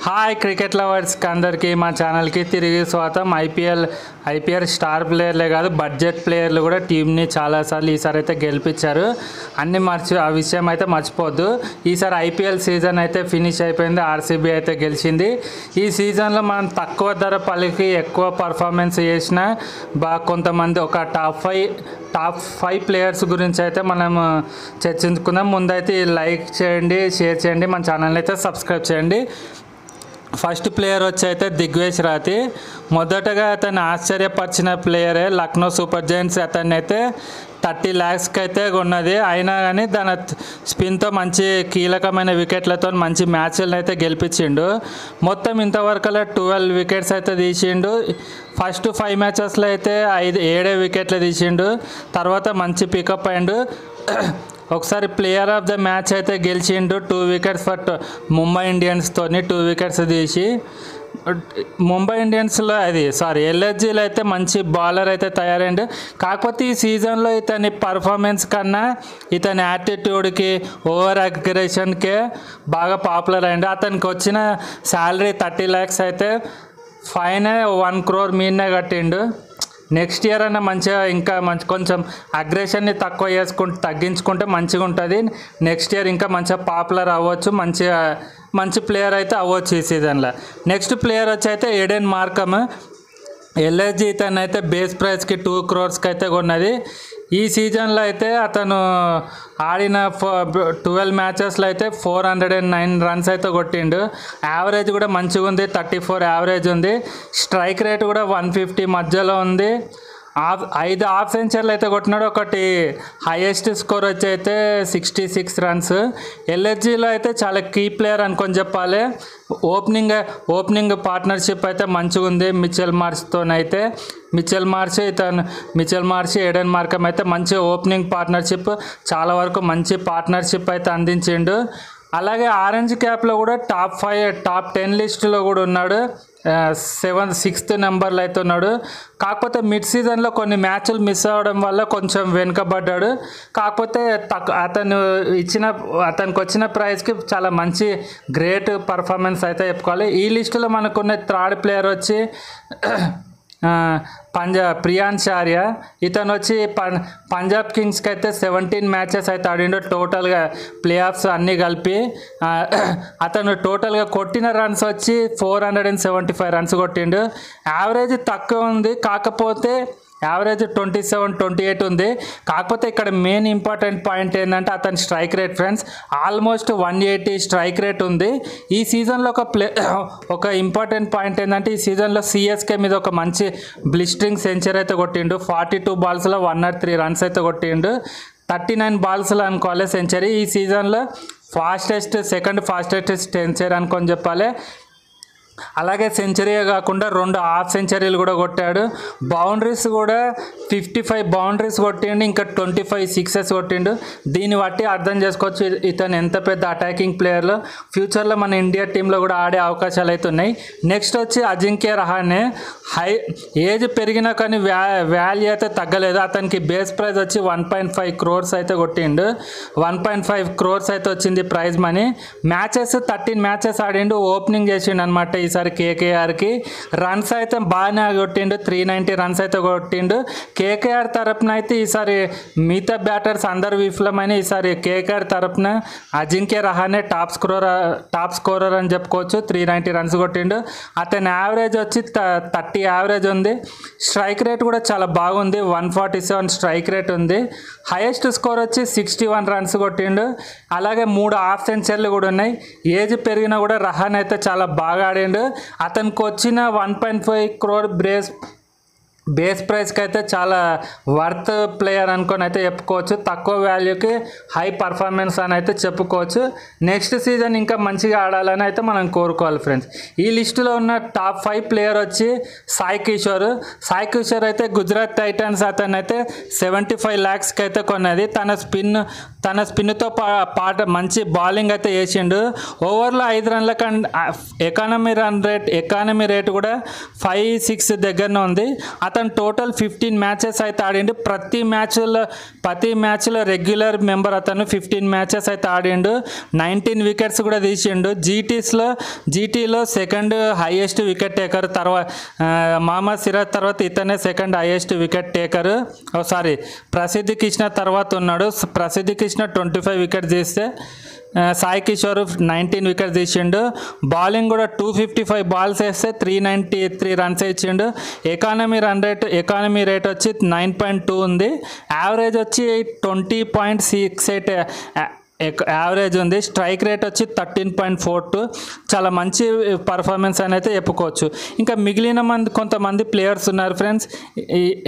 Hi cricket లవర్స్కి అందరికీ మా ఛానల్కి తిరిగి స్వాగతం. ఐపీఎల్ స్టార్ ప్లేయర్లే కాదు బడ్జెట్ ప్లేయర్లు కూడా టీంని చాలాసార్లు ఈసారి అయితే గెలిపించారు. ఆ విషయం అయితే మర్చిపోద్దు. ఈసారి ఐపీఎల్ సీజన్ అయితే ఫినిష్ అయిపోయింది. ఆర్సీబీ అయితే గెలిచింది. ఈ సీజన్లో మనం తక్కువ ధర పలికి ఎక్కువ పర్ఫార్మెన్స్ చేసిన కొంతమంది ఒక టాప్ ఫైవ్ ప్లేయర్స్ గురించి అయితే మనం చర్చించుకుందాం. ముందైతే లైక్ చేయండి, షేర్ చేయండి, మన ఛానల్ని అయితే సబ్స్క్రైబ్ చేయండి. ఫస్ట్ ప్లేయర్ వచ్చి అయితే దిగ్వేష్ రాతి. మొదటగా అతను ఆశ్చర్యపరిచిన ప్లేయరే లక్నో సూపర్ జైంట్స్ అతన్ని అయితే 30 lakhsకి అయితే కొన్నది. అయినా కానీ తన స్పిన్తో మంచి కీలకమైన వికెట్లతో మంచి మ్యాచ్లను అయితే గెలిపించిండు. మొత్తం ఇంతవరకులా 12 వికెట్స్ అయితే తీసిండు. ఫస్ట్ 5 మ్యాచెస్లో అయితే 7 వికెట్లు తీసిండు. తర్వాత మంచి పికప్ అయిండు. ఒకసారి ప్లేయర్ ఆఫ్ ద మ్యాచ్ అయితే గెలిచిండు. 2 వికెట్స్ ఫర్ ముంబై ఇండియన్స్తోని 2 వికెట్స్ తీసి. ముంబై ఇండియన్స్లో ఎల్ఎస్జీలో అయితే మంచి బౌలర్ అయితే తయారైండు. కాకపోతే ఈ సీజన్లో ఇతని పర్ఫార్మెన్స్ కన్నా ఇతని యాటిట్యూడ్కి ఓవర్ అగ్రెషన్కే బాగా పాపులర్ అయిండు. అతనికి వచ్చిన శాలరీ 30 lakhs అయితే ఫైన్ 1 crore మీదనే కట్టిండు. నెక్స్ట్ ఇయర్ అన్న మంచిగా ఇంకా కొంచెం అగ్రెషన్ని తగ్గించుకుంటే మంచిగా ఉంటుంది. నెక్స్ట్ ఇయర్ ఇంకా మంచిగా పాపులర్ అవ్వచ్చు, మంచి ప్లేయర్ అయితే అవ్వచ్చు ఈ సీజన్లో. నెక్స్ట్ ప్లేయర్ వచ్చి అయితే ఎడెన్ మార్కమ్. ఎల్ఎస్జీ ఇతను అయితే బేస్ ప్రైస్కి 2 crores అయితే కొన్నది. ఈ సీజన్లో అయితే అతను ఆడిన 12 మ్యాచెస్లో అయితే 409 runs అయితే కొట్టిండు. యావరేజ్ కూడా మంచిగా ఉంది, 34 యావరేజ్ ఉంది. స్ట్రైక్ రేట్ కూడా 150 మధ్యలో ఉంది. 5 హాఫ్ సెంచరీలు అయితే కొట్టినాడు. ఒకటి హైయెస్ట్ స్కోర్ వచ్చి అయితే 66 runs. ఎల్ఎస్జీలో అయితే చాలా కీ ప్లేయర్ అనుకొని చెప్పాలి. ఓపెనింగ్ పార్ట్నర్షిప్ అయితే మంచిగా ఉంది మిచెల్ మార్ష్తోనైతే. మిచెల్ మార్ష్ ఎడెన్ మార్కమ్ అయితే మంచి ఓపెనింగ్ పార్ట్నర్షిప్, చాలా వరకు మంచి పార్ట్నర్షిప్ అయితే అందించిండు. అలాగే ఆరెంజ్ క్యాప్లో కూడా టాప్ 10 లిస్టులో కూడా ఉన్నాడు. 6th నెంబర్లో అయితే ఉన్నాడు. కాకపోతే మిడ్ సీజన్లో కొన్ని మ్యాచ్లు మిస్ అవ్వడం వల్ల కొంచెం వెనుకబడ్డాడు. కాకపోతే అతనికి వచ్చిన ప్రైజ్కి చాలా మంచి గ్రేట్ పర్ఫార్మెన్స్ అయితే చెప్పుకోవాలి. ఈ లిస్టులో మనకున్న థర్డ్ ప్లేయర్ వచ్చి ప్రియాంశ్ ఆర్య. ఇతను వచ్చి పంజాబ్ కింగ్స్కి అయితే 17 మ్యాచెస్ అయితే ఆడిండు టోటల్గా ప్లే ఆఫ్స్ అన్నీ కలిపి. అతను టోటల్గా కొట్టిన రన్స్ వచ్చి 475 runs కొట్టిండు. యావరేజ్ తక్కువ ఉంది, కాకపోతే యావరేజ్ 27-28 ఉంది. కాకపోతే ఇక్కడ మెయిన్ ఇంపార్టెంట్ పాయింట్ ఏంటంటే అతని strike rate friends almost 180 strike rate ఉంది. ఈ సీజన్లో ఒక ఇంపార్టెంట్ పాయింట్ ఏంటంటే ఈ సీజన్లో సిఎస్కే మీద ఒక మంచి బ్లిస్టరింగ్ సెంచరీ అయితే కొట్టిండు. 42 balls-లో 103 runs అయితే కొట్టిండు. 39 balls-లో అనుకోవాలి సెంచరీ. ఈ సీజన్లో సెకండ్ ఫాస్టెస్ట్ సెంచరీ అనుకొని చెప్పాలి. అలాగే సెంచరీయే కాకుండా 2 హాఫ్ సెంచరీలు కూడా కొట్టాడు. బౌండరీస్ కూడా 55 బౌండరీస్ కొట్టిండు, ఇంకా 25 సిక్సెస్ కొట్టిండు. దీన్ని బట్టి అర్థం చేసుకోవచ్చు ఇతను ఎంత పెద్ద అటాకింగ్ ప్లేయర్లో. ఫ్యూచర్లో మన ఇండియా టీంలో కూడా ఆడే అవకాశాలు అయితే ఉన్నాయి. నెక్స్ట్ వచ్చి అజింక్య రహానే. ఏజ్ పెరిగినా కానీ వాల్యూ అయితే తగ్గలేదు. అతనికి బేస్ ప్రైజ్ వచ్చి 1.5 crores అయితే కొట్టిండు. 1.5 crores అయితే వచ్చింది ప్రైజ్ మనీ. 13 మ్యాచెస్ ఆడిండు, ఓపెనింగ్ చేసిండు అనమాట ఈసారి కేకేఆర్కి. రన్స్ అయితే బాగానే కొట్టిండు, 390 runs అయితే కొట్టిండు. కేకేఆర్ తరపున అయితే ఈసారి మిగతా బ్యాటర్స్ అందరు విఫలమైన ఈసారి కేకేఆర్ తరపున అజింక్య రహానే టాప్ స్కోరర్ అని చెప్పుకోవచ్చు. 390 runs కొట్టిండు. అతని యావరేజ్ వచ్చి 30 యావరేజ్ ఉంది. స్ట్రైక్ రేట్ కూడా చాలా బాగుంది, 147 స్ట్రైక్ రేట్ ఉంది. హైయెస్ట్ స్కోర్ వచ్చి 61 runs కొట్టిండు. అలాగే 3 హాఫ్ సెంచరీలు కూడా ఉన్నాయి. ఏజ్ పెరిగినా కూడా రహాన్ అయితే చాలా బాగా ఆడిండు. అతనికి వచ్చిన 1.5 crore బేస్ ప్రైస్కి అయితే చాలా వర్త్ ప్లేయర్ అనుకొని అయితే చెప్పుకోవచ్చు. తక్కువ వాల్యూకి హై పర్ఫార్మెన్స్ అని అయితే చెప్పుకోవచ్చు. నెక్స్ట్ సీజన్ ఇంకా మంచిగా ఆడాలని అయితే మనం కోరుకోవాలి ఫ్రెండ్స్. ఈ లిస్టులో ఉన్న టాప్ 5 ప్లేయర్ వచ్చి సాయి కిషోర్ అయితే గుజరాత్ టైటన్స్ అతను అయితే 75 lakhsకి అయితే కొన్నది. తన స్పిన్తో పాట మంచి బౌలింగ్ అయితే వేసిండు. ఓవర్లో 5 runs ఎకానమీ రేట్ కూడా 5-6 దగ్గరనే ఉంది. అతను టోటల్ 15 మ్యాచెస్ అయితే ఆడిండు. ప్రతి మ్యాచ్లో రెగ్యులర్ మెంబర్ అతను 15 మ్యాచెస్ అయితే ఆడిండు. 19 వికెట్స్ కూడా తీసిండు. జీటీలో సెకండ్ హైయెస్ట్ వికెట్ టేకర్. తర్వాత మహమ్మద్ సిరాజ్ తర్వాత ఇతనే సెకండ్ హైయెస్ట్ వికెట్ టేకర్. ప్రసిద్ధి కృష్ణ తర్వాత ఉన్నాడు. ప్రసిద్ధి కృష్ణ 25 వికెట్స్ తీస్తే సాయి కిషోర్ 19 వికెట్స్ తీసిండు. బౌలింగ్ కూడా 255 బాల్స్ వేస్తే 393 రన్స్ ఇచ్చిండు. ఎకానమీ రేట్ వచ్చి 9.2 ఉంది. యావరేజ్ వచ్చి 20.68 యావరేజ్ ఉంది. స్ట్రైక్ రేట్ వచ్చి 13.42. చాలా మంచి పర్ఫార్మెన్స్ అని అయితే చెప్పుకోవచ్చు. ఇంకా మిగిలిన కొంతమంది ప్లేయర్స్ ఉన్నారు ఫ్రెండ్స్.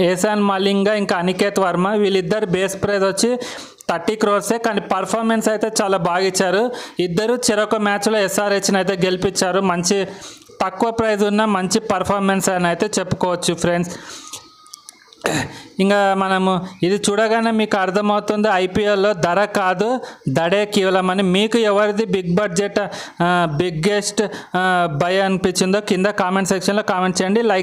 ఏసాన్ మలింగ ఇంకా అనికేత్ వర్మ. వీళ్ళిద్దరు బేస్ ప్రైజ్ వచ్చి 30 crores. కానీ పర్ఫార్మెన్స్ అయితే చాలా బాగా ఇచ్చారు. ఇద్దరు చెరొక మ్యాచ్లో ఎస్ఆర్హెచ్ని అయితే గెలిపించారు. మంచి తక్కువ ప్రైజ్ ఉన్న మంచి పర్ఫార్మెన్స్ అని అయితే చెప్పుకోవచ్చు ఫ్రెండ్స్. ఇంకా మనము ఇది చూడగానే మీకు అర్థమవుతుంది ఐపీఎల్లో ధర కాదు దడే కేవలం అని. మీకు ఎవరిది బిగ్గెస్ట్ బై అనిపించిందో కింద కామెంట్ సెక్షన్లో కామెంట్ చేయండి. లైక్